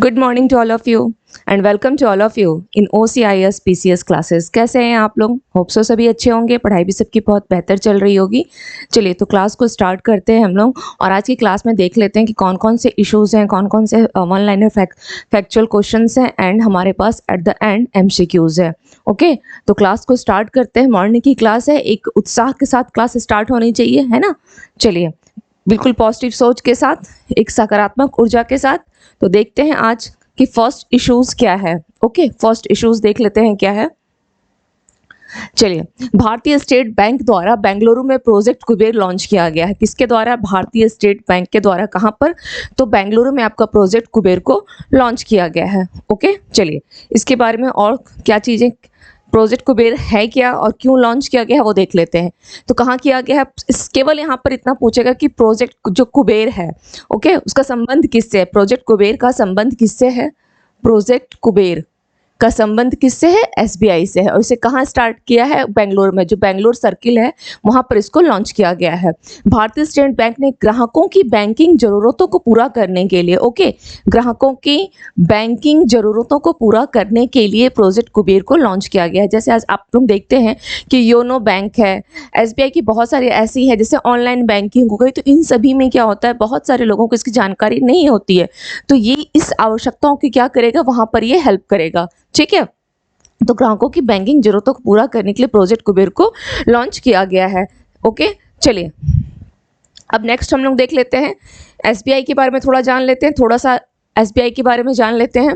Good morning to all of you and welcome to all of you in OCIS PCS classes. कैसे हैं आप लोग? Hope so सभी अच्छे होंगे, पढ़ाई भी सबकी बहुत बेहतर चल रही होगी। चलिए तो क्लास को स्टार्ट करते हैं हम लोग और आज की क्लास में देख लेते हैं कि कौन कौन से इश्यूज़ हैं, कौन कौन से वन लाइनर फैक्चुअल क्वेश्चंस हैं एंड हमारे पास एट द एंड MCQs है। ओके, तो क्लास को स्टार्ट करते हैं। मॉर्निंग की क्लास है, एक उत्साह के साथ क्लास स्टार्ट होनी चाहिए, है ना। चलिए बिल्कुल पॉजिटिव सोच के साथ, एक सकारात्मक ऊर्जा के साथ। तो देखते हैं आज कि फर्स्ट इश्यूज क्या है। ओके, फर्स्ट इश्यूज देख लेते हैं क्या है। चलिए, भारतीय स्टेट बैंक द्वारा बेंगलुरु में प्रोजेक्ट कुबेर लॉन्च किया गया है। किसके द्वारा? भारतीय स्टेट बैंक के द्वारा। कहाँ पर? तो बेंगलुरु में आपका प्रोजेक्ट कुबेर को लॉन्च किया गया है। ओके, चलिए इसके बारे में और क्या चीजें, प्रोजेक्ट कुबेर है क्या और क्यों लॉन्च किया गया है वो देख लेते हैं। तो कहाँ किया गया है? केवल यहाँ पर इतना पूछेगा कि प्रोजेक्ट जो कुबेर है, ओके, उसका संबंध किससे है? प्रोजेक्ट कुबेर का संबंध किससे है? प्रोजेक्ट कुबेर का संबंध किससे है? SBI से है। और इसे कहाँ स्टार्ट किया है? बेंगलोर में, जो बेंगलोर सर्किल है वहां पर इसको लॉन्च किया गया है। भारतीय स्टेट बैंक ने ग्राहकों की बैंकिंग जरूरतों को पूरा करने के लिए, ओके, ग्राहकों की बैंकिंग जरूरतों को पूरा करने के लिए प्रोजेक्ट कुबेर को लॉन्च किया गया है। जैसे आज आप लोग देखते हैं कि योनो बैंक है, SBI की बहुत सारी ऐसी है, जैसे ऑनलाइन बैंकिंग हो गई। तो इन सभी में क्या होता है, बहुत सारे लोगों को इसकी जानकारी नहीं होती है, तो ये इस आवश्यकताओं की क्या करेगा, वहां पर ये हेल्प करेगा। ठीक है, तो ग्राहकों की बैंकिंग जरूरतों को पूरा करने के लिए प्रोजेक्ट कुबेर को लॉन्च किया गया है। ओके, चलिए अब नेक्स्ट हम लोग देख लेते हैं SBI के बारे में, थोड़ा जान लेते हैं, थोड़ा सा SBI के बारे में जान लेते हैं।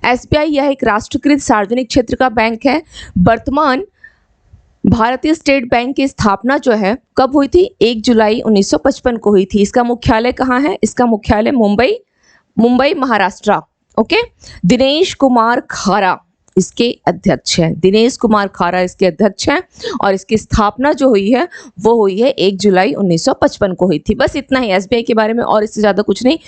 SBI यह एक राष्ट्रीयकृत सार्वजनिक क्षेत्र का बैंक है। वर्तमान भारतीय स्टेट बैंक की स्थापना जो है कब हुई थी? 1 जुलाई 1955 को हुई थी। इसका मुख्यालय कहाँ है? इसका मुख्यालय मुंबई महाराष्ट्र। ओके, दिनेश कुमार खारा इसके अध्यक्ष हैं। दिनेश कुमार खारा इसके अध्यक्ष हैं और इसकी स्थापना जो हुई है वो हुई है 1 जुलाई 1955 को हुई थी। बस इतना ही SBI के बारे में, और इससे ज्यादा कुछ नहीं।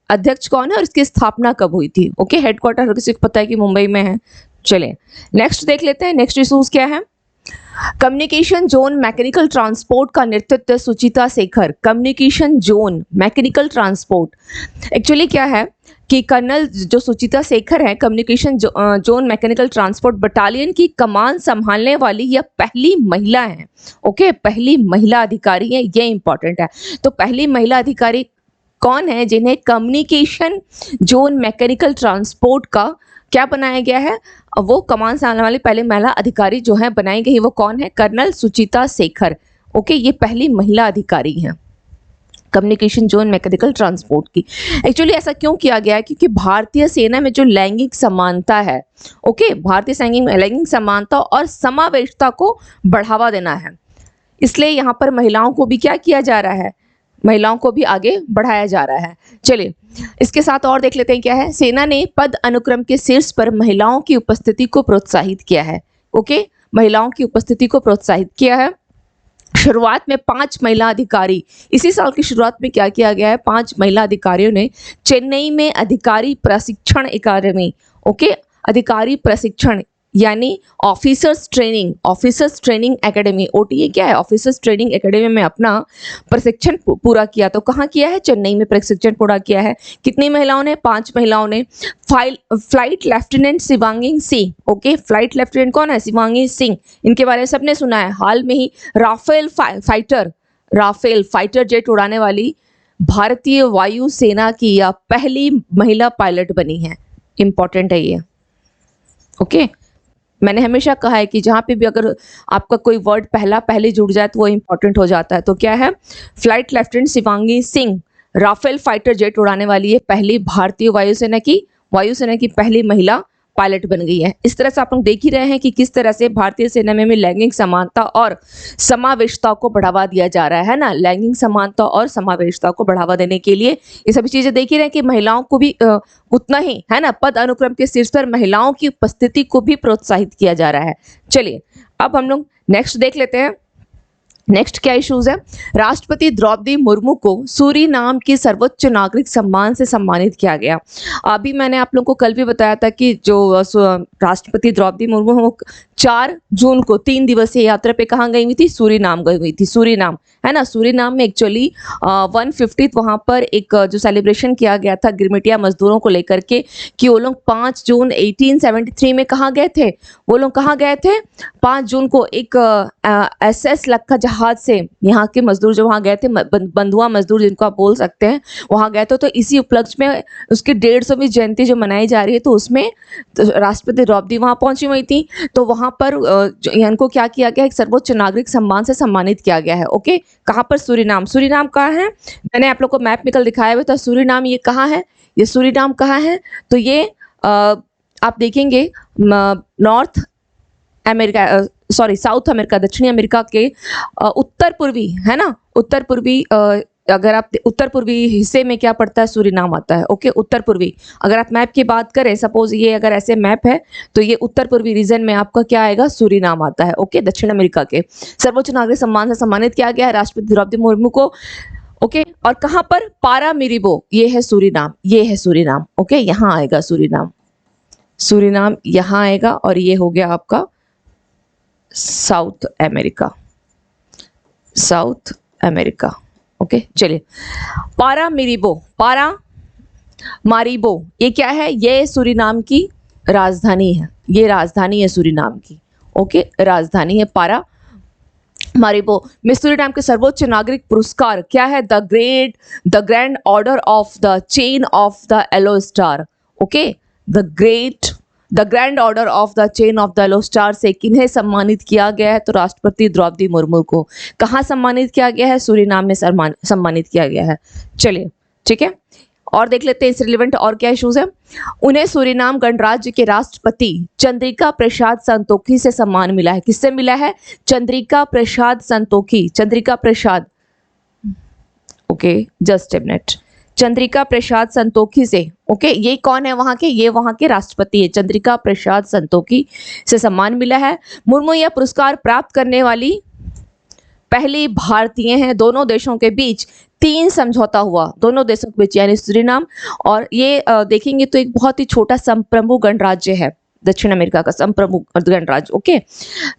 अध्यक्ष कौन है और इसकी स्थापना कब हुई थी? ओके, हेडक्वार्टर हर किसी को पता है कि मुंबई में है। चलिए नेक्स्ट देख लेते हैं, नेक्स्ट इशूज क्या है। कम्युनिकेशन जोन मैकेनिकल ट्रांसपोर्ट का नेतृत्व Suchita Shekhar. Communication zone mechanical transport actually क्या है कि कर्नल जो सुचिता शेखर है, communication zone mechanical transport battalion की कमान संभालने वाली यह पहली महिला है। ओके, पहली महिला अधिकारी है, ये इंपॉर्टेंट है। तो पहली महिला अधिकारी कौन है जिन्हें कम्युनिकेशन जोन मैकेनिकल ट्रांसपोर्ट का क्या बनाया गया है, वो कमान संभालने वाली पहली महिला अधिकारी जो है बनाई गई, वो कौन है? कर्नल सुचिता शेखर। ओके, ये पहली महिला अधिकारी है कम्युनिकेशन जोन मैकेनिकल ट्रांसपोर्ट की। एक्चुअली ऐसा क्यों किया गया है? क्योंकि भारतीय सेना में जो लैंगिक समानता है, ओके, भारतीय सैनिक में लैंगिक समानता और समावेशिता को बढ़ावा देना है, इसलिए यहाँ पर महिलाओं को भी क्या किया जा रहा है, महिलाओं को भी आगे बढ़ाया जा रहा है। चलिए इसके साथ और देख लेते हैं क्या है। सेना ने पद अनुक्रम के शीर्ष पर महिलाओं की उपस्थिति को प्रोत्साहित किया है। ओके, महिलाओं की उपस्थिति को प्रोत्साहित किया है। शुरुआत में 5 महिला अधिकारी, इसी साल की शुरुआत में क्या किया गया है, 5 महिला अधिकारियों ने चेन्नई में अधिकारी प्रशिक्षण अकादमी, ओके, अधिकारी प्रशिक्षण यानी ऑफिसर्स ट्रेनिंग एकेडमी, OTA क्या है? ऑफिसर्स ट्रेनिंग एकेडमी में अपना प्रशिक्षण पूरा किया। तो कहाँ किया है? चेन्नई में प्रशिक्षण पूरा किया है। कितनी महिलाओं ने? 5 महिलाओं ने। Flight lieutenant Shivangi Singh, okay, flight lieutenant कौन है? शिवांगी सिंह, इनके बारे में सबने सुना है। हाल में ही राफेल फाइटर जेट उड़ाने वाली भारतीय वायुसेना की यह पहली महिला पायलट बनी है। इंपॉर्टेंट है ये। ओके, मैंने हमेशा कहा है कि जहाँ पे भी अगर आपका कोई वर्ड पहले जुड़ जाए तो वो इंपॉर्टेंट हो जाता है। तो क्या है? Flight lieutenant Shivangi Singh Rafale fighter jet उड़ाने वाली ये पहली भारतीय वायुसेना की पहली महिला पायलट बन गई है। इस तरह से आप लोग देख ही रहे हैं कि किस तरह से भारतीय सेना में लैंगिक समानता और समावेशिता को बढ़ावा दिया जा रहा है ना। लैंगिक समानता और समावेशिता को बढ़ावा देने के लिए ये सभी चीजें देख ही रहे हैं कि महिलाओं को भी उतना ही, है ना, पद अनुक्रम के शीर्ष पर महिलाओं की उपस्थिति को भी प्रोत्साहित किया जा रहा है। चलिए अब हम लोग नेक्स्ट देख लेते हैं। नेक्स्ट क्या इश्यूज है, राष्ट्रपति द्रौपदी मुर्मू को सूरीनाम की सर्वोच्च नागरिक सम्मान से सम्मानित किया गया। अभी मैंने आप लोगों को कल भी बताया था कि जो राष्ट्रपति द्रौपदी मुर्मू हैं, वो 4 जून को 3 दिवसीय यात्रा पे कहाँ गई हुई थी, सूरीनाम गई हुई थी। सूरीनाम है ना, सूरीनाम में एक्चुअली 150 वहाँ पर एक जो सेलिब्रेशन किया गया था गिरमिटिया मजदूरों को लेकर के, कि वो लोग 5 जून 1873 में कहाँ गए थे, वो लोग कहाँ गए थे, 5 जून को एक SS लक्का जहाज से यहाँ के मजदूर जो वहाँ गए थे, बंधुआ मजदूर जिनको आप बोल सकते हैं, वहाँ गए थे। तो इसी उपलक्ष्य में उसकी 150वीं जयंती जो मनाई जा रही है, तो उसमें राष्ट्रपति द्रौपदी वहाँ पहुंची हुई थी। तो वहाँ पर इनको क्या किया गया, एक सर्वोच्च नागरिक सम्मान से सम्मानित किया गया है। ओके, कहाँ पर, सूरीनाम। सूरीनाम कहाँ है, मैंने आप लोग को मैप में कल दिखाया हुआ था। सूरीनाम ये कहाँ है, ये सूरीनाम कहाँ है, तो ये आप देखेंगे north America, sorry south America, दक्षिणी अमेरिका के उत्तर पूर्वी, है ना, उत्तर पूर्वी, अगर आप उत्तर पूर्वी हिस्से में क्या पड़ता है, सूरीनाम आता है। ओके, उत्तर पूर्वी, अगर आप मैप की बात करें, सपोज ये अगर ऐसे मैप है, तो ये उत्तर पूर्वी रीजन में आपका क्या आएगा, सूरीनाम आता है। ओके, दक्षिण अमेरिका के सर्वोच्च नागरिक सम्मान से सम्मानित किया गया है राष्ट्रपति द्रौपदी मुर्मू को। ओके, और कहाँ पर, पारामीरिबो, ये है सूरीनाम, ये है सूरीनाम। ओके, यहाँ आएगा सूरीनाम, सूरीनाम यहाँ आएगा, और ये हो गया आपका south America, south America. Okay, चलिए, पारामीरिबो, पारामारिबो, ये क्या है, ये सूरीनाम की राजधानी है, ये राजधानी है सूरीनाम की। ओके, राजधानी है पारा मारिबो में। सूरीनाम के सर्वोच्च नागरिक पुरस्कार क्या है, the grand order of the chain of the yellow star. Okay, the grand order of the chain of the yellow star से किन्हें सम्मानित किया गया है, तो राष्ट्रपति द्रौपदी मुर्मू को। कहाँ सम्मानित किया गया है, सूरीनाम में सम्मानित किया गया है। चलिए, ठीक है, और देख लेते हैं इस रिलेवेंट और क्या इश्यूज है। उन्हें सूरीनाम गणराज्य के राष्ट्रपति चंद्रिका प्रसाद संतोखी से सम्मान मिला है। किससे मिला है, Chandrika Prasad Santokhi, Chandrika Prasad, okay just a minute, Chandrika Prasad Santokhi से। ओके, ये कौन है वहां के, ये वहां के राष्ट्रपति है, चंद्रिका प्रसाद संतोखी से सम्मान मिला है। मुर्मू यह पुरस्कार प्राप्त करने वाली पहली भारतीय हैं। दोनों देशों के बीच 3 समझौता हुआ, दोनों देशों के बीच, यानी सूरीनाम, और ये देखेंगे तो एक बहुत ही छोटा संप्रभु गणराज्य है, दक्षिण अमेरिका का संप्रभु गणराज्य। ओके,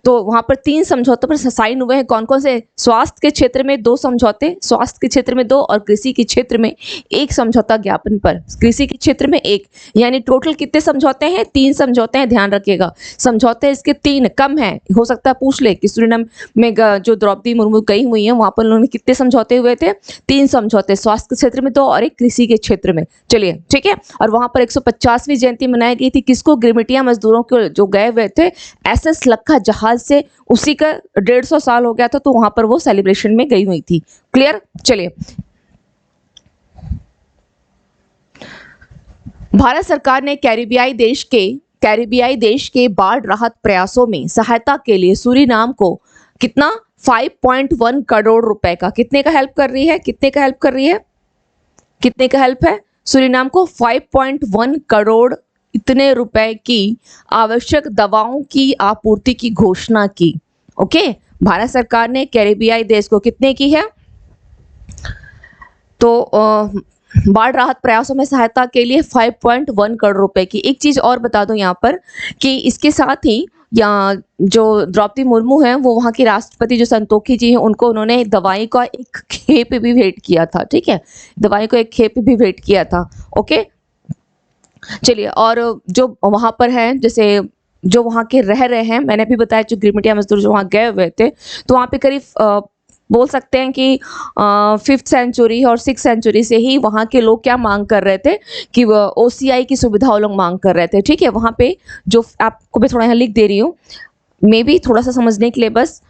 तो वहां पर 3 समझौतों पर साइन हुए हैं। कौन कौन से, स्वास्थ्य के क्षेत्र में 2 समझौते, स्वास्थ्य के क्षेत्र में 2, और कृषि के क्षेत्र में 1 समझौता ज्ञापन पर, कृषि के क्षेत्र में 1, यानी टोटल कितने समझौते हैं, 3 समझौते हैं। ध्यान रखिएगा, समझौते इसके 3 कम है, हो सकता है पूछ ले कि सूरीनाम में जो द्रौपदी मुर्मू गई हुई है, वहां पर उन्होंने कितने समझौते हुए थे, 3 समझौते, स्वास्थ्य के क्षेत्र में 2 और 1 कृषि के क्षेत्र में। चलिए, ठीक है, और वहां पर 150वीं जयंती मनाई गई थी, किसको, गिरमिटिया मजदूरों को जो गए हुए थे SS लक्का जहाज से, उसी का 150 साल हो गया था, तो वहां पर वो सेलिब्रेशन में गई हुई थी। क्लियर, चलिए, भारत सरकार ने कैरिबियाई देश के बाढ़ राहत प्रयासों में सहायता के लिए सूरीनाम को कितना, 5.1 करोड़ रुपए का, कितने का हेल्प कर रही है, कितने का हेल्प कर रही है, कितने का हेल्प है, सूरीनाम को 5.1 करोड़ इतने रुपए की आवश्यक दवाओं की आपूर्ति की घोषणा की। ओके, भारत सरकार ने कैरिबियाई देश को कितने की है, तो बाढ़ राहत प्रयासों में सहायता के लिए 5.1 करोड़ रुपए की। एक चीज और बता दूं यहाँ पर कि इसके साथ ही या जो द्रौपदी मुर्मू हैं, वो वहाँ की राष्ट्रपति जो संतोखी जी हैं, उनको उन्होंने दवाई का एक खेप भी भेंट किया था। ठीक है, दवाई को एक खेप भी भेंट किया था। ओके, चलिए, और जो वहां पर है, जैसे जो वहां के रह रहे हैं, मैंने भी बताया जो गिरमिटिया मजदूर जो वहां गए हुए थे, तो वहां पे करीब बोल सकते हैं कि 5th सेंचुरी और 6th सेंचुरी से ही वहाँ के लोग क्या मांग कर रहे थे कि OCI की सुविधा वो लोग मांग कर रहे थे। ठीक है, वहाँ पे जो आपको मैं थोड़ा यहाँ लिख दे रही हूँ, मे बी थोड़ा सा समझने के लिए बस,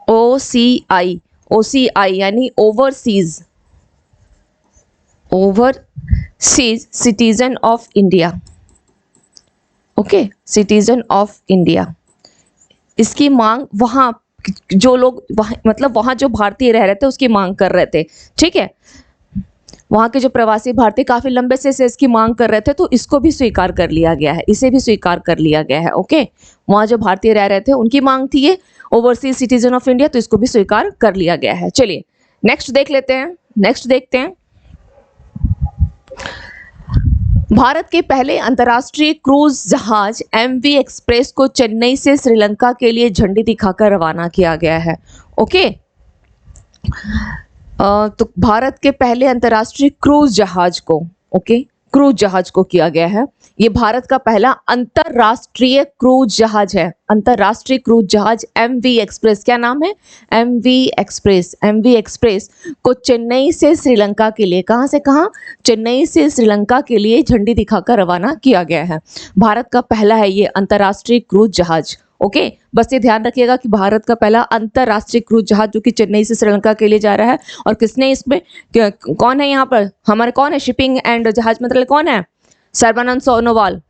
OCI यानी overseas citizen of India. Okay, citizen of India, इसकी मांग वहाँ जो लोग मतलब वहाँ जो भारतीय रह रहे थे उसकी मांग कर रहे थे। ठीक है, वहाँ के जो प्रवासी भारतीय काफी लंबे से इसकी मांग कर रहे थे, तो इसको भी स्वीकार कर लिया गया है, इसे भी स्वीकार कर लिया गया है। ओके, वहाँ जो भारतीय रह रहे थे उनकी मांग थी ये ओवरसीज सिटीजन ऑफ इंडिया, तो इसको भी स्वीकार कर लिया गया है। चलिए नेक्स्ट देख लेते हैं, नेक्स्ट देखते हैं। भारत के पहले अंतर्राष्ट्रीय क्रूज जहाज एमवी एक्सप्रेस को चेन्नई से श्रीलंका के लिए झंडी दिखाकर रवाना किया गया है। ओके, तो भारत के पहले अंतर्राष्ट्रीय क्रूज जहाज को, ओके, क्रूज जहाज को किया गया है। ये भारत का पहला अंतर्राष्ट्रीय क्रूज जहाज है, अंतर्राष्ट्रीय क्रूज जहाज एमवी एक्सप्रेस। क्या नाम है? MV express. एमवी एक्सप्रेस को चेन्नई से श्रीलंका के लिए, कहाँ से कहाँ? चेन्नई से श्रीलंका के लिए झंडी दिखाकर रवाना किया गया है। भारत का पहला है ये अंतर्राष्ट्रीय क्रूज जहाज। ओके, बस ये ध्यान रखिएगा कि भारत का पहला अंतर्राष्ट्रीय क्रूज जहाज जो कि चेन्नई से श्रीलंका के लिए जा रहा है। और किसने इसमें, कौन है यहाँ पर हमारे, कौन है? शिपिंग एंड जहाज मंत्रालय कौन है? सर्बानंद सोनोवाल।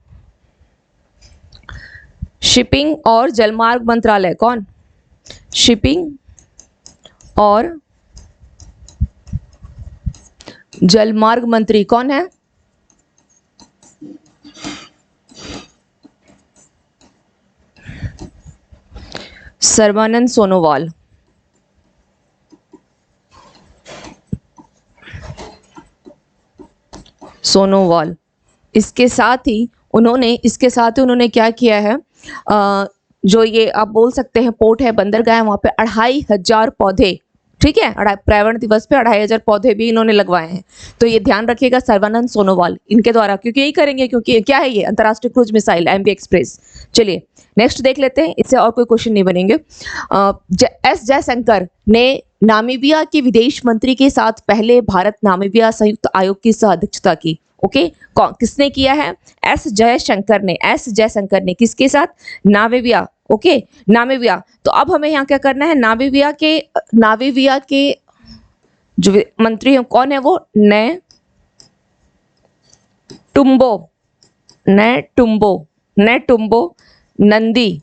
शिपिंग और जलमार्ग मंत्रालय कौन? शिपिंग और जलमार्ग मंत्री कौन है? सर्बानंद सोनोवाल। सोनोवाल। इसके साथ ही उन्होंने क्या किया है, जो ये आप बोल सकते हैं पोर्ट है, बंदरगाह है, वहां पे 2500 पौधे, ठीक है, पर्यावरण दिवस पे 2500 पौधे भी इन्होंने लगवाए हैं। तो ये ध्यान रखिएगा, सर्बानंद सोनोवाल इनके द्वारा, क्योंकि यही करेंगे, क्योंकि क्या है ये अंतर्राष्ट्रीय क्रूज मिसाइल एमवी एक्सप्रेस। चलिए नेक्स्ट देख लेते हैं, इससे और कोई क्वेश्चन नहीं बनेंगे। एस जयशंकर ने नामीबिया के विदेश मंत्री के साथ पहले भारत नामीबिया संयुक्त आयोग की सह अध्यक्षता की। ओके, किसने किया है? एस जयशंकर ने किसके साथ? नामीबिया। Okay, Namibia. तो अब हमें यहाँ क्या करना है? नामीबिया के जो मंत्री हैं कौन है वो? नेटुम्बो नंदी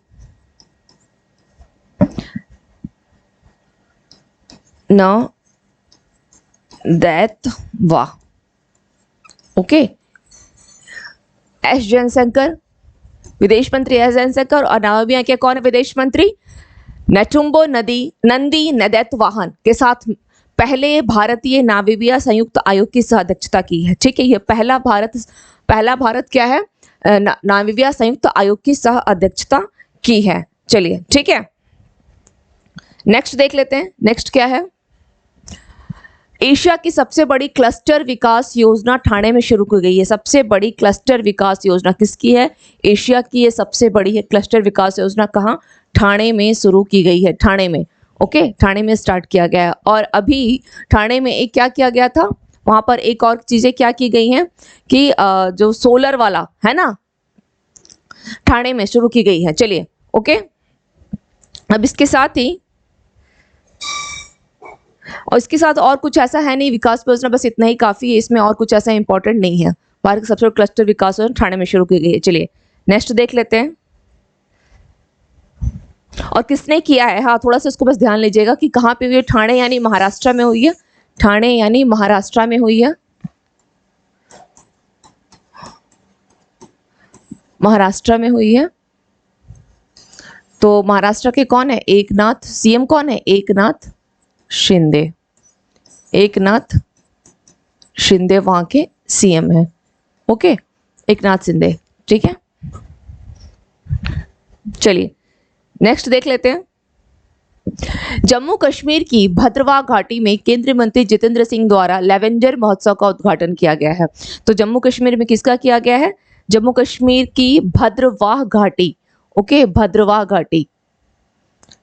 नंदीवा। ओके, एस जयशंकर विदेश मंत्री, एस जयशंकर, और नामीबिया के कौन है विदेश मंत्री? नेटुम्बो नंदी नदैत्वाहन के साथ पहले भारतीय नामीबिया संयुक्त आयोग की सह अध्यक्षता की है। ठीक है, ये पहला भारत क्या है? नामीबिया संयुक्त आयोग की सह अध्यक्षता की है। चलिए ठीक है, नेक्स्ट देख लेते हैं। नेक्स्ट क्या है? एशिया की सबसे बड़ी क्लस्टर विकास योजना ठाणे में शुरू की गई है। सबसे बड़ी क्लस्टर विकास योजना किसकी है? एशिया की ये सबसे बड़ी है क्लस्टर विकास योजना। कहाँ? ठाणे में शुरू की गई है, ठाणे में। ओके, ठाणे में स्टार्ट किया गया है। और अभी ठाणे में एक क्या किया गया था, वहां पर एक और चीजें क्या की गई हैं कि जो सोलर वाला है ना, ठाणे में शुरू की गई है। चलिए ओके, अब इसके साथ ही और इसके साथ और कुछ ऐसा है नहीं, विकास योजना बस इतना ही काफी है, इसमें और कुछ ऐसा इंपॉर्टेंट नहीं है। भारत का सबसे बड़ा क्लस्टर विकास योजना ठाणे में शुरू की गई है। चलिए नेक्स्ट देख लेते हैं, और किसने किया है। हाँ, थोड़ा सा इसको बस ध्यान लीजिएगा कि कहाँ पे हुई है। ठाणे यानी महाराष्ट्र में हुई है, ठाणे यानी महाराष्ट्र में हुई है, महाराष्ट्र में हुई है। तो महाराष्ट्र के कौन है? एकनाथ। सीएम कौन है? एकनाथ शिंदे। एकनाथ शिंदे वहां के सीएम है। ओके, एकनाथ शिंदे। ठीक है, चलिए नेक्स्ट देख लेते हैं। जम्मू कश्मीर की भद्रवाह घाटी में केंद्रीय मंत्री जितेंद्र सिंह द्वारा लेवेंडर महोत्सव का उद्घाटन किया गया है। तो जम्मू कश्मीर में किसका किया गया है? जम्मू कश्मीर की भद्रवाह घाटी। ओके, भद्रवाह घाटी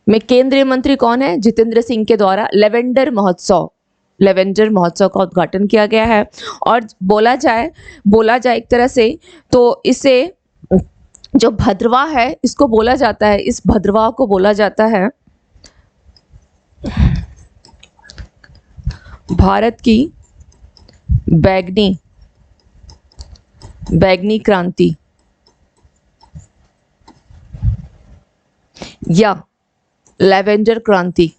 में केंद्रीय मंत्री कौन है? जितेंद्र सिंह के द्वारा लेवेंडर महोत्सव का उद्घाटन किया गया है। और बोला जाए एक तरह से तो इसे जो भद्रवाह है इसको बोला जाता है, इस भद्रवाह को बोला जाता है भारत की बैगनी क्रांति या लेवेंडर क्रांति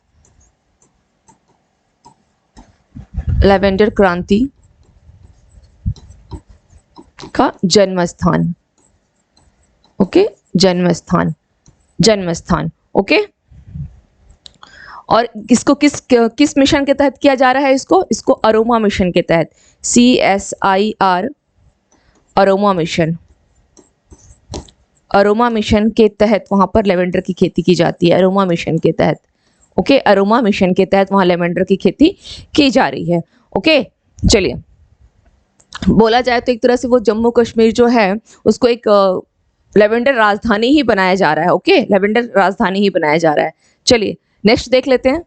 का जन्म स्थान, ओके, जन्म स्थान, जन्म स्थान, ओके। और इसको किस मिशन के तहत किया जा रहा है? इसको अरोमा मिशन के तहत, CSIR aroma mission, aroma mission के तहत वहां पर लेवेंडर की खेती की जाती है, अरोमा मिशन के तहत, ओके, अरोमा मिशन के तहत वहां लेवेंडर की खेती की जा रही है, ओके। चलिए, बोला जाए तो एक तरह से वो जम्मू कश्मीर जो है उसको एक लेवेंडर राजधानी ही बनाया जा रहा है, ओके, लेवेंडर राजधानी ही बनाया जा रहा है। चलिए नेक्स्ट देख लेते हैं।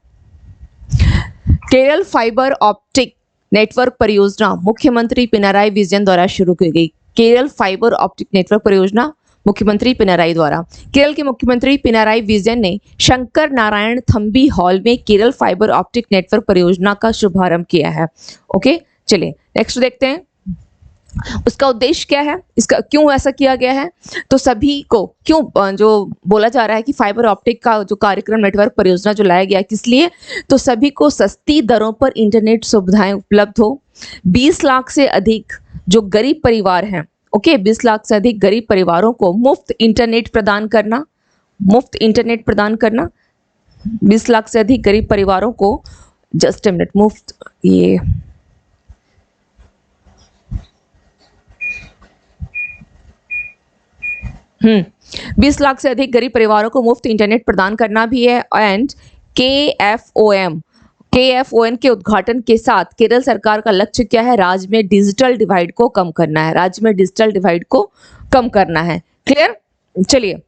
केरल फाइबर ऑप्टिक नेटवर्क परियोजना मुख्यमंत्री पिनाराई विजयन द्वारा शुरू की गई। केरल फाइबर ऑप्टिक नेटवर्क परियोजना मुख्यमंत्री पिनाराई द्वारा, केरल के मुख्यमंत्री पिनाराई विजयन ने शंकर नारायण थम्बी हॉल में केरल फाइबर ऑप्टिक नेटवर्क परियोजना का शुभारंभ किया है, ओके। चलिए नेक्स्ट देखते हैं, उसका उद्देश्य क्या है, इसका क्यों ऐसा किया गया है। तो सभी को क्यों जो बोला जा रहा है कि फाइबर ऑप्टिक का जो कार्यक्रम नेटवर्क परियोजना जो लाया गया, किस लिए, तो सभी को सस्ती दरों पर इंटरनेट सुविधाएं उपलब्ध हो, 20 लाख से अधिक जो गरीब परिवार हैं, ओके, 20 लाख से अधिक गरीब परिवारों को मुफ्त इंटरनेट प्रदान करना, मुफ्त इंटरनेट प्रदान करना, 20 लाख से अधिक गरीब परिवारों को, जस्ट अ मिनट, मुफ्त, ये 20 लाख से अधिक गरीब परिवारों को मुफ्त इंटरनेट प्रदान करना भी है। एंड KFON के उद्घाटन के साथ केरल सरकार का लक्ष्य क्या है, राज्य में डिजिटल डिवाइड को कम करना है, राज्य में डिजिटल डिवाइड को कम करना है, क्लियर। चलिए,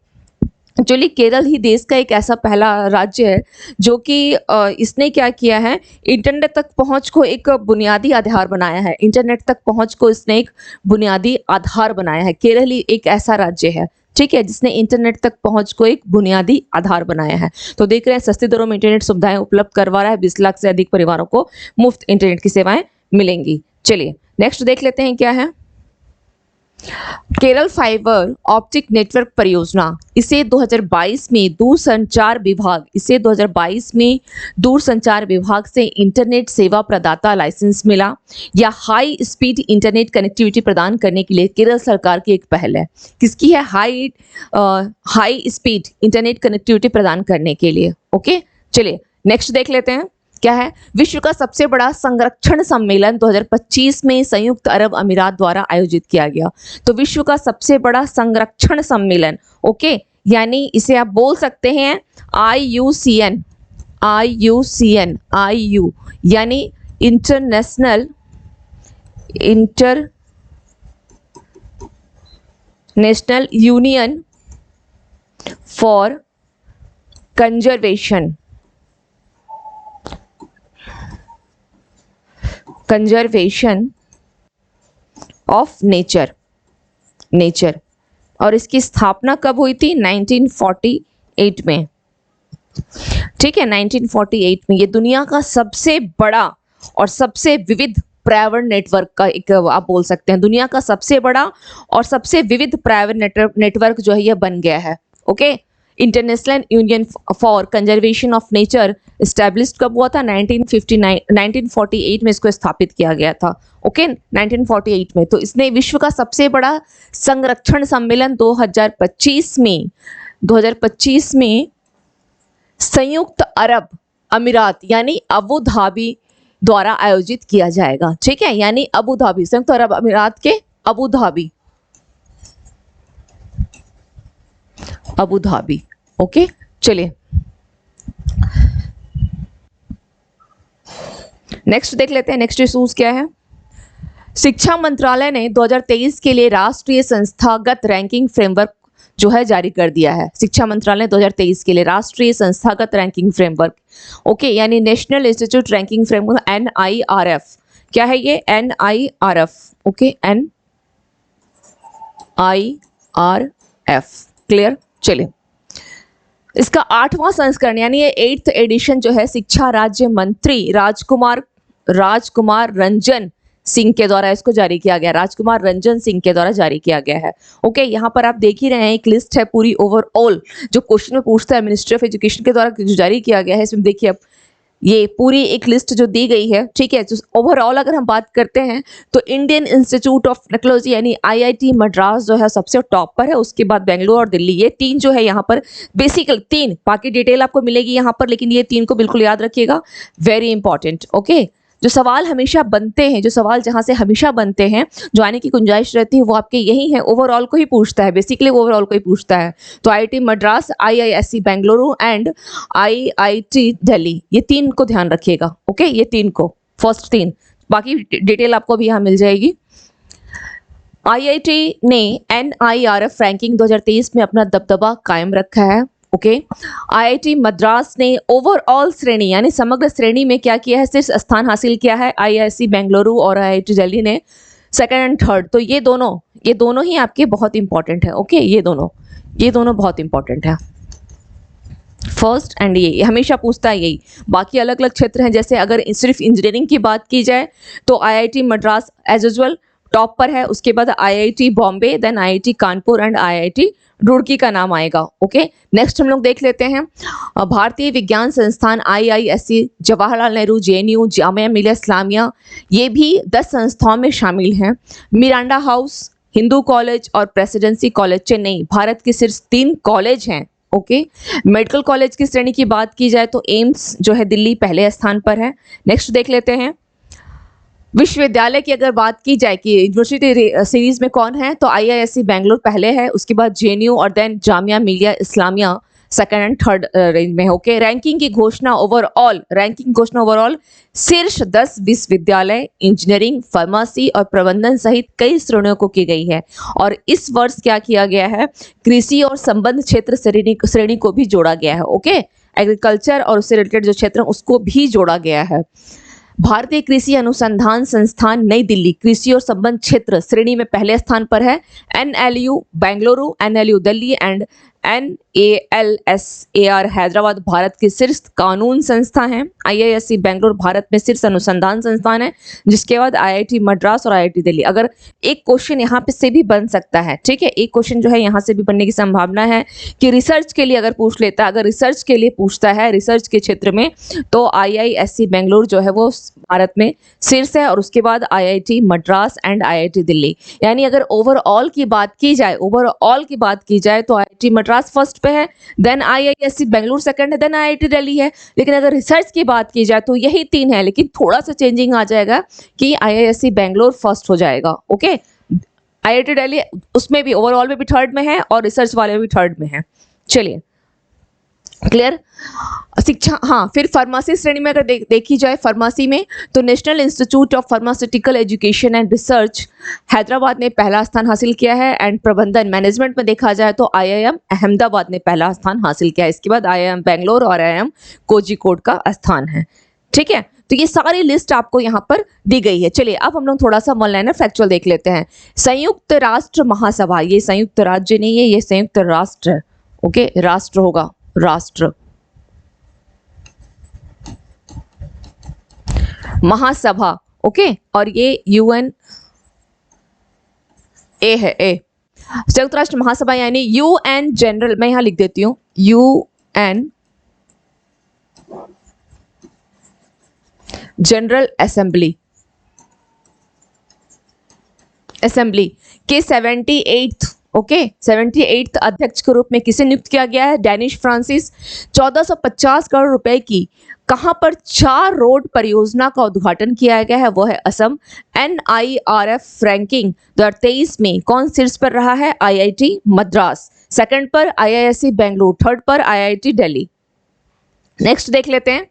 एक्चुअली केरल ही देश का एक ऐसा पहला राज्य है जो कि इसने क्या किया है, इंटरनेट तक पहुंच को एक बुनियादी आधार बनाया है, इंटरनेट तक पहुंच को इसने एक बुनियादी आधार बनाया है। केरल ही एक ऐसा राज्य है, ठीक है, जिसने इंटरनेट तक पहुंच को एक बुनियादी आधार बनाया है। तो देख रहे हैं सस्ती दरों में इंटरनेट सुविधाएं उपलब्ध करवा रहा है, 20 लाख से अधिक परिवारों को मुफ्त इंटरनेट की सेवाएं मिलेंगी। चलिए नेक्स्ट देख लेते हैं क्या है। केरल फाइबर ऑप्टिक नेटवर्क परियोजना, इसे 2022 में दूरसंचार विभाग से इंटरनेट सेवा प्रदाता लाइसेंस मिला या हाई स्पीड इंटरनेट कनेक्टिविटी प्रदान करने के लिए केरल सरकार की एक पहल है। किसकी है? हाई स्पीड इंटरनेट कनेक्टिविटी प्रदान करने के लिए, ओके। चलिए नेक्स्ट देख लेते हैं क्या है। विश्व का सबसे बड़ा संरक्षण सम्मेलन 2025 में संयुक्त अरब अमीरात द्वारा आयोजित किया गया। तो विश्व का सबसे बड़ा संरक्षण सम्मेलन, ओके, यानी इसे आप बोल सकते हैं IUCN, यानी international union for conservation of nature. और इसकी स्थापना कब हुई थी? 1948 में, ठीक है, 1948 में। ये दुनिया का सबसे बड़ा और सबसे विविध पर्यावरण नेटवर्क का एक आप बोल सकते हैं, दुनिया का सबसे बड़ा और सबसे विविध पर्यावरण नेटवर्क जो है ये बन गया है, okay. International union for conservation of nature established कब हुआ था? 1948 में इसको स्थापित किया गया था, ओके, 1948 में। तो इसने विश्व का सबसे बड़ा संरक्षण सम्मेलन 2025 में संयुक्त अरब अमीरात यानी अबू धाबी द्वारा आयोजित किया जाएगा, ठीक है, यानी अबू धाबी, संयुक्त अरब अमीरात के अबू धाबी, ओके। चलिए नेक्स्ट देख लेते हैं, नेक्स्ट इशूज क्या है। शिक्षा मंत्रालय ने 2023 के लिए राष्ट्रीय संस्थागत रैंकिंग फ्रेमवर्क जो है जारी कर दिया है। शिक्षा मंत्रालय ने 2023 के लिए राष्ट्रीय संस्थागत रैंकिंग फ्रेमवर्क, ओके, यानी national institute ranking framework, NIRF। क्या है ये? NIRF, okay, NIRF, clear. चलिए, इसका 8वां संस्करण यानी ये 8th एडिशन जो है शिक्षा राज्य मंत्री राजकुमार रंजन सिंह के द्वारा इसको जारी किया गया, राजकुमार रंजन सिंह के द्वारा जारी किया गया है, ओके। यहाँ पर आप देख ही रहे हैं एक लिस्ट है पूरी ओवरऑल जो क्वेश्चन में पूछता है, मिनिस्ट्री ऑफ एजुकेशन के द्वारा जो जारी किया गया है। इसमें देखिए अब ये पूरी एक लिस्ट जो दी गई है, ठीक है। जो ओवरऑल अगर हम बात करते हैं तो इंडियन इंस्टीट्यूट ऑफ टेक्नोलॉजी यानी आईआईटी मद्रास जो है सबसे टॉप पर है, उसके बाद बेंगलुरु और दिल्ली, ये तीन जो है यहाँ पर बेसिकल तीन, बाकी डिटेल आपको मिलेगी यहाँ पर, लेकिन ये तीन को बिल्कुल याद रखिएगा, वेरी इंपॉर्टेंट। ओके, जो सवाल हमेशा बनते हैं, जो सवाल जहाँ से हमेशा बनते हैं, जो आने की गुंजाइश रहती है, वो आपके यही है, ओवरऑल को ही पूछता है, बेसिकली ओवरऑल को ही पूछता है। तो IIT Madras, IISc Bengaluru and IIT Delhi, ये तीन को ध्यान रखिएगा। ओके, ये तीन को, फर्स्ट तीन, बाकी डिटेल आपको भी यहाँ मिल जाएगी। आईआईटी ने NIRF रैंकिंग 2023 में अपना दबदबा कायम रखा है। ओके, आईआईटी मद्रास ने ओवरऑल श्रेणी यानी समग्र श्रेणी में क्या किया है, शीर्ष स्थान हासिल किया है। आईआईएससी बेंगलुरु और आईआईटी दिल्ली ने सेकंड एंड थर्ड। तो ये दोनों ही आपके बहुत इंपॉर्टेंट है। ओके, ये दोनों बहुत इंपॉर्टेंट है, फर्स्ट एंड ये हमेशा पूछता है यही। बाकी अलग अलग क्षेत्र हैं, जैसे अगर सिर्फ इंजीनियरिंग की बात की जाए तो IIT Madras as usual top पर है, उसके बाद IIT Bombay, then IIT Kanpur and IIT Roorkee का नाम आएगा। ओके, नेक्स्ट हम लोग देख लेते हैं भारतीय विज्ञान संस्थान आईआईएससी, जवाहरलाल नेहरू, जेएनयू, जामिया मिलिया इस्लामिया, ये भी 10 संस्थाओं में शामिल हैं। मिरांडा हाउस, हिंदू कॉलेज और प्रेसिडेंसी कॉलेज चेन्नई भारत के सिर्फ 3 कॉलेज हैं। ओके, मेडिकल कॉलेज की श्रेणी की बात की जाए तो एम्स जो है दिल्ली पहले स्थान पर है। नेक्स्ट देख लेते हैं विश्वविद्यालय की अगर बात की जाए कि यूनिवर्सिटी सीरीज में कौन है, तो आईआईएससी बेंगलुरु पहले है, उसके बाद जेएनयू और then Jamia Millia Islamia second and third range में है। ओके, रैंकिंग घोषणा ओवरऑल शीर्ष 10 विश्वविद्यालय इंजीनियरिंग, फार्मेसी और प्रबंधन सहित कई श्रेणियों को की गई है। और इस वर्ष क्या किया गया है, कृषि और संबंध क्षेत्र श्रेणी को भी जोड़ा गया है। ओके, एग्रीकल्चर और उससे रिलेटेड जो क्षेत्र उसको भी जोड़ा गया है। भारतीय कृषि अनुसंधान संस्थान नई दिल्ली कृषि और संबंध क्षेत्र श्रेणी में पहले स्थान पर है। NLU Bengaluru, NLU Delhi and NALSAR Hyderabad Bharat की शीर्ष कानून संस्था है। आईआईएससी बेंगलुरु भारत में शीर्ष अनुसंधान संस्थान है, जिसके बाद आईआईटी मद्रास और आईआईटी दिल्ली। अगर एक क्वेश्चन यहाँ पे से भी बन सकता है, ठीक है, एक क्वेश्चन जो है यहाँ से भी बनने की संभावना है कि रिसर्च के लिए अगर पूछ लेता है, अगर रिसर्च के लिए पूछता है रिसर्च के क्षेत्र में, तो आईआईएससी बेंगलुरु जो है वो भारत में शीर्ष है, और उसके बाद IIT Madras and IIT Delhi. यानी अगर ओवरऑल की बात की जाए तो आईआईटी मद्रास फर्स्ट पे है, देन आईआईएससी बेंगलुरु सेकंड है, देन आईआईटी दिल्ली है। लेकिन अगर रिसर्च की बात की जाए तो यही 3 है, लेकिन थोड़ा सा चेंजिंग आ जाएगा कि आईआईएससी बेंगलुरु फर्स्ट हो जाएगा। ओके, आईआईटी दिल्ली उसमें भी ओवरऑल में भी थर्ड में है और रिसर्च वाले में भी थर्ड में है। चलिए, क्लियर। शिक्षा, हाँ, फिर फार्मेसी श्रेणी में अगर देखी जाए फार्मेसी में, तो national institute of pharmaceutical education and research Hyderabad ने पहला स्थान हासिल किया है। एंड प्रबंधन मैनेजमेंट में देखा जाए तो आईआईएम अहमदाबाद ने पहला स्थान हासिल किया है। इसके बाद आईआईएम बेंगलोर और आईआईएम कोझिकोड का स्थान है। ठीक है, तो ये सारी लिस्ट आपको यहाँ पर दी गई है। चलिए, अब हम लोग थोड़ा सा वन लाइनर फैक्चुअल देख लेते हैं। संयुक्त राष्ट्र महासभा, ये संयुक्त राज्य नहीं है, ये संयुक्त राष्ट्र है। ओके, राष्ट्र होगा, राष्ट्र महासभा। ओके, और ये UN है, ए संयुक्त राष्ट्र महासभा यानी UN जनरल, मैं यहां लिख देती हूं UN जनरल असेंबली के 78th 78th अध्यक्ष के रूप में किसे नियुक्त किया गया है, डैनिश फ्रांसिस। 1450 करोड़ रुपए की कहां पर 4 रोड परियोजना का उद्घाटन किया गया है, वो है असम। NIRF रैंकिंग 2023 में कौन शीर्ष पर रहा है, आईआईटी मद्रास। सेकंड पर आईआईएससी बेंगलुरु, थर्ड पर आईआईटी दिल्ली। नेक्स्ट देख लेते हैं,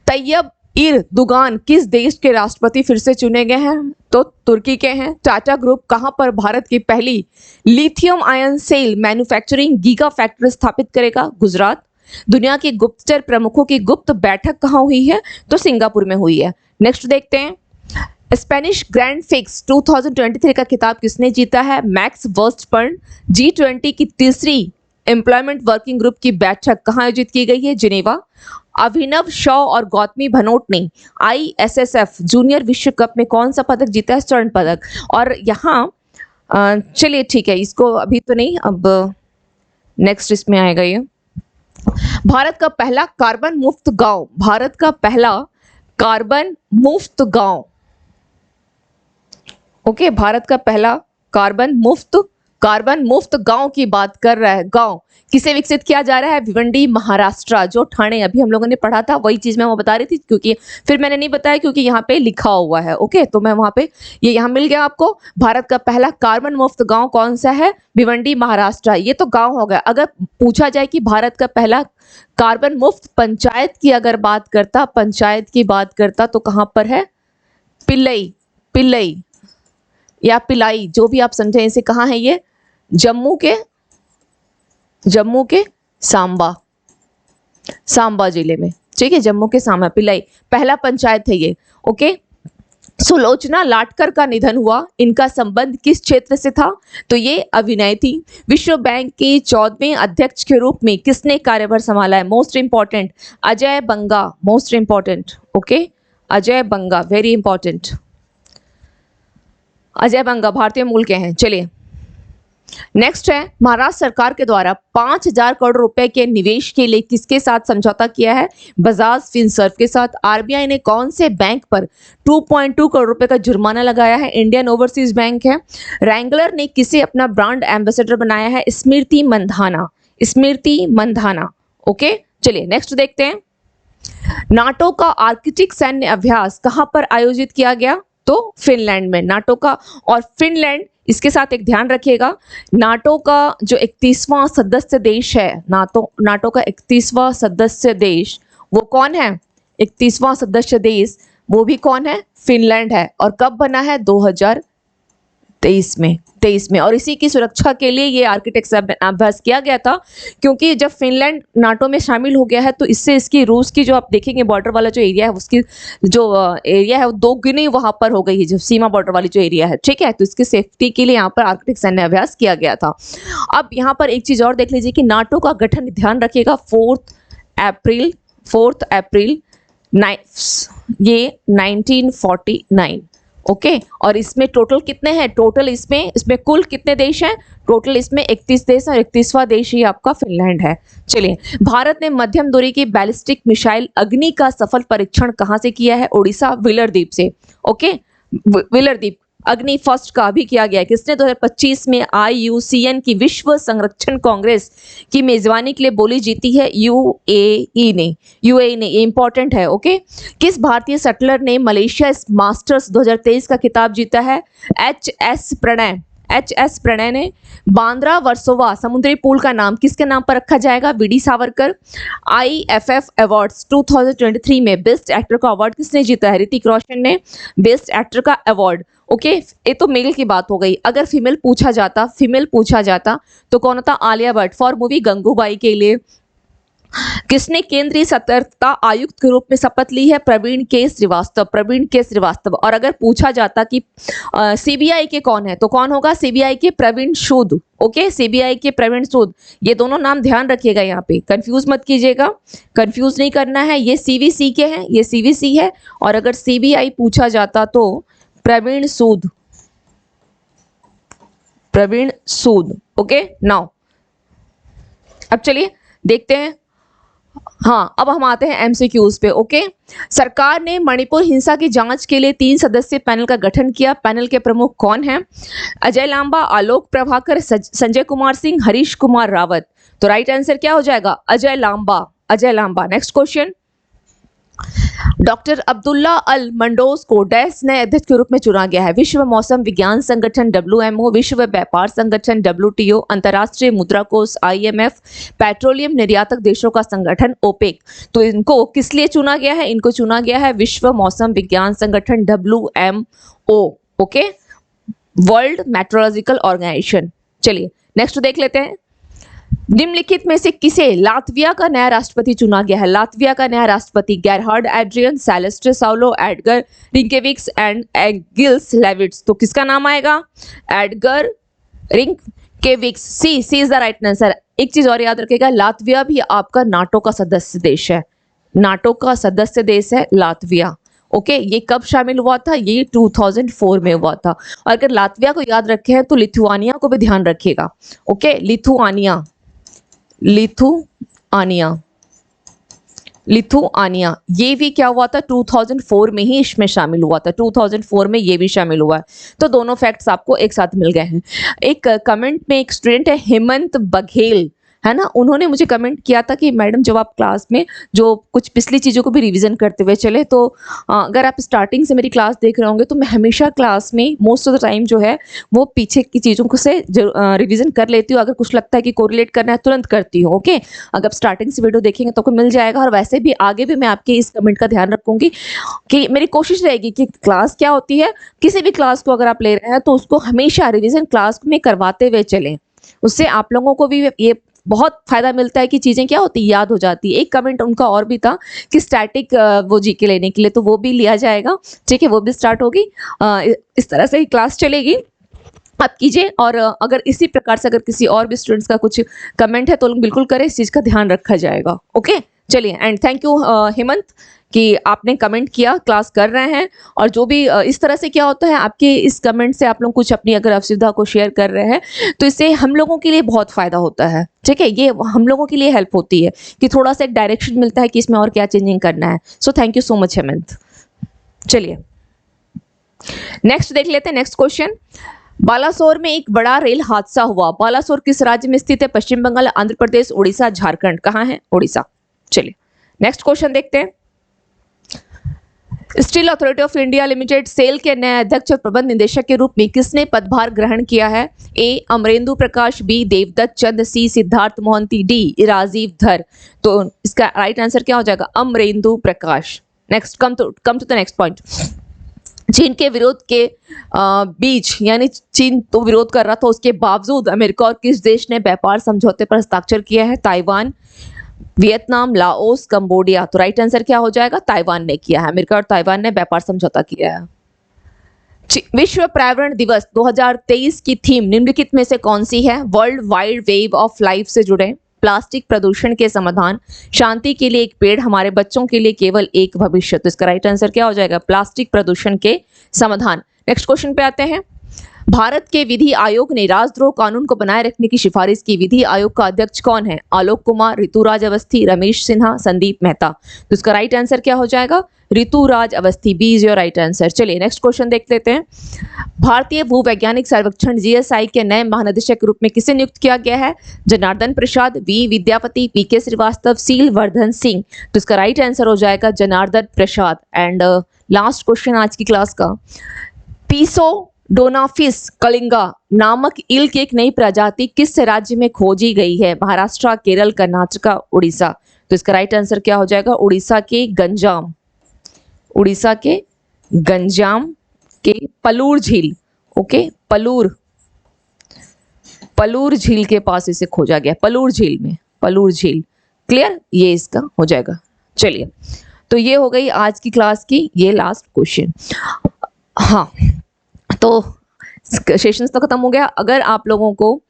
तैयब इरदुगान किस देश के राष्ट्रपति फिर से चुने गए हैं, तो तुर्की के हैं। टाटा ग्रुप कहां पर भारत की पहली lithium ion cell manufacturing giga factory स्थापित करेगा, गुजरात। दुनिया के गुप्तचर प्रमुखों की गुप्त बैठक कहां हुई है, तो सिंगापुर में हुई है। नेक्स्ट देखते हैं, स्पेनिश ग्रैंड फिक्स 2023 का खिताब किसने जीता है, मैक्स वर्स्टपर्न। G20 की तीसरी एम्प्लॉयमेंट वर्किंग ग्रुप की बैठक कहां आयोजित की गई है, जिनेवा। अभिनव शॉ और गौतमी भनोट ने ISSF जूनियर विश्व कप में कौन सा पदक जीता है, स्वर्ण पदक। और यहाँ चलिए ठीक है, इसको अभी तो नहीं, अब नेक्स्ट इसमें आएगा ये भारत का पहला कार्बन मुक्त गांव, भारत का पहला कार्बन मुक्त गांव, ओके, भारत का पहला कार्बन मुक्त गांव की बात कर रहा है। गांव किसे विकसित किया जा रहा है? भिवंडी महाराष्ट्र, जो ठाणे अभी हम लोगों ने पढ़ा था वही चीज मैं वहां बता रही थी, क्योंकि फिर मैंने नहीं बताया क्योंकि यहाँ पे लिखा हुआ है। ओके, तो मैं वहां पे ये यहाँ मिल गया आपको। भारत का पहला कार्बन मुक्त गांव कौन सा है? भिवंडी महाराष्ट्र। ये तो गांव हो गया। अगर पूछा जाए कि भारत का पहला कार्बन मुक्त पंचायत की अगर पंचायत की बात करता तो कहां पर है? पिल्लई या पिलाई, जो भी आप समझे इसे। कहाँ है ये? जम्मू के सांबा जिले में, ठीक है, जम्मू के सांबा, पिलाई पहला पंचायत है ये। ओके, सुलोचना लाटकर का निधन हुआ, इनका संबंध किस क्षेत्र से था? तो ये अभिनय थी। विश्व बैंक के 14वें अध्यक्ष के रूप में किसने कार्यभार संभाला है? मोस्ट इंपॉर्टेंट, अजय बंगा, मोस्ट इंपॉर्टेंट। ओके, अजय बंगा, वेरी इंपॉर्टेंट। अजय बंगा भारतीय मूल के हैं। चलिए नेक्स्ट है, महाराष्ट्र सरकार के द्वारा 5,000 करोड़ रुपए के निवेश के लिए किसके साथ समझौता किया है? बजाज फिनसर्व के साथ। आरबीआई ने कौन से बैंक पर 2.2 करोड़ रुपए का जुर्माना लगाया है? इंडियन ओवरसीज बैंक है। रैंगलर ने किसे अपना ब्रांड एम्बेसडर बनाया है? स्मृति मंधाना। ओके, चलिए नेक्स्ट देखते हैं। नाटो का आर्कटिक सैन्य अभ्यास कहां पर आयोजित किया गया? तो फिनलैंड में। नाटो का और फिनलैंड, इसके साथ एक ध्यान रखिएगा, नाटो का जो 31वां सदस्य देश है, नाटो का 31वां सदस्य देश वो कौन है? 31वां सदस्य देश वो भी कौन है? फिनलैंड है। और कब बना है? 2023 में। और इसी की सुरक्षा के लिए ये आर्किटेक्ट अभ्यास किया गया था, क्योंकि जब फिनलैंड नाटो में शामिल हो गया है तो इससे इसकी रूस की, जो आप देखेंगे बॉर्डर वाला जो एरिया है, उसकी जो एरिया है वो 2 गुनी वहां पर हो गई है, जो सीमा बॉर्डर वाली जो एरिया है, ठीक है। तो इसकी सेफ्टी के लिए यहाँ पर आर्कटिक सैन्य अभ्यास किया गया था। अब यहाँ पर एक चीज और देख लीजिए कि नाटो का गठन, ध्यान रखिएगा, 4 अप्रैल ये 1949। ओके, और इसमें टोटल कितने हैं? टोटल इसमें कुल कितने देश हैं? टोटल इसमें 31 देश, और 31वां देश ही आपका फिनलैंड है। चलिए, भारत ने मध्यम दूरी की बैलिस्टिक मिसाइल अग्नि का सफल परीक्षण कहां से किया है? ओडिशा, व्हीलर द्वीप से। ओके, व्हीलर द्वीप अग्नि फर्स्ट का भी किया गया है। किसने? 2025 में IUCN की विश्व संरक्षण कांग्रेस की मेजबानी के लिए बोली जीती है UAE ने। ये इंपॉर्टेंट है। ओके, किस भारतीय शटलर ने मलेशिया मास्टर्स 2023 का खिताब जीता है? HS प्रणय ने। बांद्रा वर्सोवा समुद्री पुल का नाम किसके नाम पर रखा जाएगा? वीडी सावरकर। IFF अवार्ड्स 2023 में बेस्ट एक्टर का अवार्ड किसने जीता है? ऋतिक रोशन ने बेस्ट एक्टर का अवार्ड। ओके, ये तो मेल की बात हो गई। अगर फीमेल पूछा जाता तो कौन होता? आलिया भट्ट, फॉर मूवी गंगूबाई के लिए। किसने केंद्रीय सतर्कता आयुक्त के रूप में शपथ ली है? प्रवीण के श्रीवास्तव। और अगर पूछा जाता कि CBI के कौन है, तो कौन होगा? CBI के प्रवीण सूद। ओके, CBI के प्रवीण सूद। ये दोनों नाम ध्यान रखिएगा, यहाँ पे कंफ्यूज मत कीजिएगा, कंफ्यूज नहीं करना है। ये CVC के हैं, ये CVC है। और अगर CBI पूछा जाता तो प्रवीण सूद। ओके, नाउ अब चलिए देखते हैं। हाँ, अब हम आते हैं MCQs पे। ओके, सरकार ने मणिपुर हिंसा की जांच के लिए 3 सदस्यीय पैनल का गठन किया। पैनल के प्रमुख कौन हैं? अजय लांबा, आलोक प्रभाकर, संजय कुमार सिंह, हरीश कुमार रावत। तो राइट आंसर क्या हो जाएगा? Ajay Lamba. Next question, doctor Abdullah Al Mandous को डैश नए अध्यक्ष के रूप में चुना गया है? विश्व मौसम विज्ञान संगठन WMO, विश्व व्यापार संगठन WTO, अंतर्राष्ट्रीय मुद्रा कोष IMF, पेट्रोलियम निर्यातक देशों का संगठन OPEC। तो इनको किस लिए चुना गया है? इनको चुना गया है विश्व मौसम विज्ञान संगठन WMO। Okay, world meteorological organisation. चलिए नेक्स्ट देख लेते हैं। निम्नलिखित में से किसे लातविया का नया राष्ट्रपति चुना गया है? लातविया का नया राष्ट्रपति Gerhard Adrian, Celeste Saulo, Edgars Rinkevics and Egils Levits. तो किसका नाम आएगा? Edgars Rinkevics. C is the right answer. एक चीज और याद रखिएगा, लातविया भी आपका नाटो का सदस्य देश है। नाटो का सदस्य देश है लातविया। ओके, ये कब शामिल हुआ था? ये 2004 में हुआ था। और अगर लातविया को याद रखे हैं तो लिथुआनिया को भी ध्यान रखिएगा। ओके, लिथुआनिया लिथुआनिया, लिथुआनिया, ये भी क्या हुआ था 2004 में ही इसमें शामिल हुआ था, 2004 में ये भी शामिल हुआ है। तो दोनों फैक्ट्स आपको एक साथ मिल गए हैं। एक कमेंट में एक स्टूडेंट है हेमंत बघेल, है ना, उन्होंने मुझे कमेंट किया था कि मैडम जब आप क्लास में जो कुछ पिछली चीज़ों को भी रिवीजन करते हुए चले तो अगर आप स्टार्टिंग से मेरी क्लास देख रहे होंगे तो मैं हमेशा क्लास में मोस्ट ऑफ द टाइम जो है वो पीछे की चीज़ों को से रिवीजन कर लेती हूँ। अगर कुछ लगता है कि कोरिलेट करना है तुरंत करती हूँ। ओके, अगर आप स्टार्टिंग से वीडियो देखेंगे तो आपको मिल जाएगा। और वैसे भी आगे भी मैं आपके इस कमेंट का ध्यान रखूंगी कि मेरी कोशिश रहेगी कि क्लास क्या होती है, किसी भी क्लास को अगर आप ले रहे हैं तो उसको हमेशा रिवीजन क्लास में करवाते हुए चलें। उससे आप लोगों को भी ये बहुत फायदा मिलता है कि चीज़ें क्या होती याद हो जाती है। एक कमेंट उनका और भी था कि स्टैटिक वो जीके लेने के लिए, तो वो भी लिया जाएगा। ठीक है, वो भी स्टार्ट होगी। इस तरह से ही क्लास चलेगी, आप कीजिए। और अगर इसी प्रकार से अगर किसी और भी स्टूडेंट्स का कुछ कमेंट है तो लोग बिल्कुल करें, इस चीज़ का ध्यान रखा जाएगा। ओके, चलिए, एंड थैंक यू हेमंत कि आपने कमेंट किया, क्लास कर रहे हैं। और जो भी इस तरह से क्या होता है, आपके इस कमेंट से आप लोग कुछ अपनी अगर असुविधा को शेयर कर रहे हैं तो इससे हम लोगों के लिए बहुत फ़ायदा होता है। ठीक है, ये हम लोगों के लिए हेल्प होती है कि थोड़ा सा एक डायरेक्शन मिलता है कि इसमें और क्या चेंजिंग करना है। So thank you so much Hemant. चलिए नेक्स्ट देख लेते हैं। नेक्स्ट क्वेश्चन, बालासोर में एक बड़ा रेल हादसा हुआ। बालासोर किस राज्य में स्थित है? पश्चिम बंगाल, आंध्र प्रदेश, उड़ीसा, झारखंड। कहाँ है? उड़ीसा। चलिए नेक्स्ट क्वेश्चन देखते हैं। Steel authority of India limited SAIL के नए अध्यक्ष और प्रबंध निदेशक के रूप में किसने पदभार ग्रहण किया है? A Amarendu Prakash, B Devdutt Chand, C Siddharth Mohanty, D Rajiv Dhar. तो इसका राइट आंसर क्या हो जाएगा? Amarendu Prakash. Next come to the next point. चीन के विरोध के बीच, यानी चीन तो विरोध कर रहा था, उसके बावजूद अमेरिका और किस देश ने व्यापार समझौते पर हस्ताक्षर किया है? Taiwan, Vietnam, Laos, Cambodia. तो राइट आंसर क्या हो जाएगा? ताइवान ने किया है। अमेरिका और ताइवान ने व्यापार समझौता किया है। विश्व पर्यावरण दिवस 2023 की थीम निम्नलिखित में से कौन सी है? World wide wave of life से जुड़े, प्लास्टिक प्रदूषण के समाधान, शांति के लिए एक पेड़, हमारे बच्चों के लिए केवल एक भविष्य। तो इसका राइट आंसर क्या हो जाएगा? प्लास्टिक प्रदूषण के समाधान। नेक्स्ट क्वेश्चन पे आते हैं। भारत के विधि आयोग ने राजद्रोह कानून को बनाए रखने की सिफारिश की। विधि आयोग का अध्यक्ष कौन है? आलोक कुमार, ऋतुराज अवस्थी, रमेश सिन्हा, संदीप मेहता। तो इसका राइट आंसर क्या हो जाएगा? Rituraj Awasthi. B is your right answer. चलिए नेक्स्ट क्वेश्चन देख लेते हैं। भारतीय भूवैज्ञानिक सर्वेक्षण जीएसआई के नए महानिदेशक के रूप में किसे नियुक्त किया गया है? Janardan Prasad, V Vidyapati, PK Srivastava, Sheel Vardhan Singh. तो इसका राइट आंसर हो जाएगा Janardan Prasad. And last question आज की क्लास का, पिसोडोनाफिस कलिंगा नामक ईल की एक नई प्रजाति किस राज्य में खोजी गई है? महाराष्ट्र, केरल, कर्नाटक, उड़ीसा। तो इसका राइट आंसर क्या हो जाएगा? उड़ीसा के गंजाम, उड़ीसा के गंजाम के पलूर झील। ओके, पलूर झील के पास इसे खोजा गया, पलूर झील में, पलूर झील। क्लियर, ये इसका हो जाएगा। चलिए, तो ये हो गई आज की क्लास की ये लास्ट क्वेश्चन। हाँ, तो सेशंस तो खत्म हो गया। अगर आप लोगों को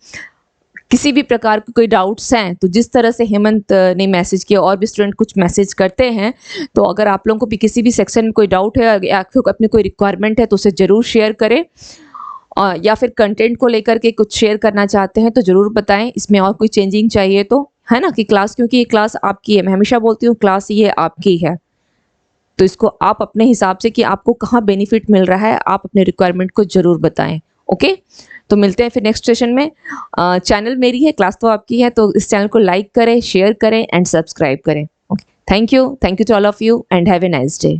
किसी भी प्रकार के कोई डाउट्स हैं तो जिस तरह से हेमंत ने मैसेज किया, और भी स्टूडेंट कुछ मैसेज करते हैं, तो अगर आप लोगों को भी किसी भी सेक्शन में कोई डाउट है या अपनी कोई रिक्वायरमेंट है तो उसे ज़रूर शेयर करें। या फिर कंटेंट को लेकर के कुछ शेयर करना चाहते हैं तो ज़रूर बताएं। इसमें और कोई चेंजिंग चाहिए तो, है ना, कि क्लास, क्योंकि ये क्लास आपकी है। मैं हमेशा बोलती हूँ क्लास ये आपकी है, तो इसको आप अपने हिसाब से कि आपको कहाँ बेनिफिट मिल रहा है, आप अपने रिक्वायरमेंट को ज़रूर बताएं। ओके, तो मिलते हैं फिर नेक्स्ट सेशन में। चैनल मेरी है, क्लास तो आपकी है, तो इस चैनल को लाइक करें, शेयर करें एंड सब्सक्राइब करें। Okay, thank you to all of you and have a nice day.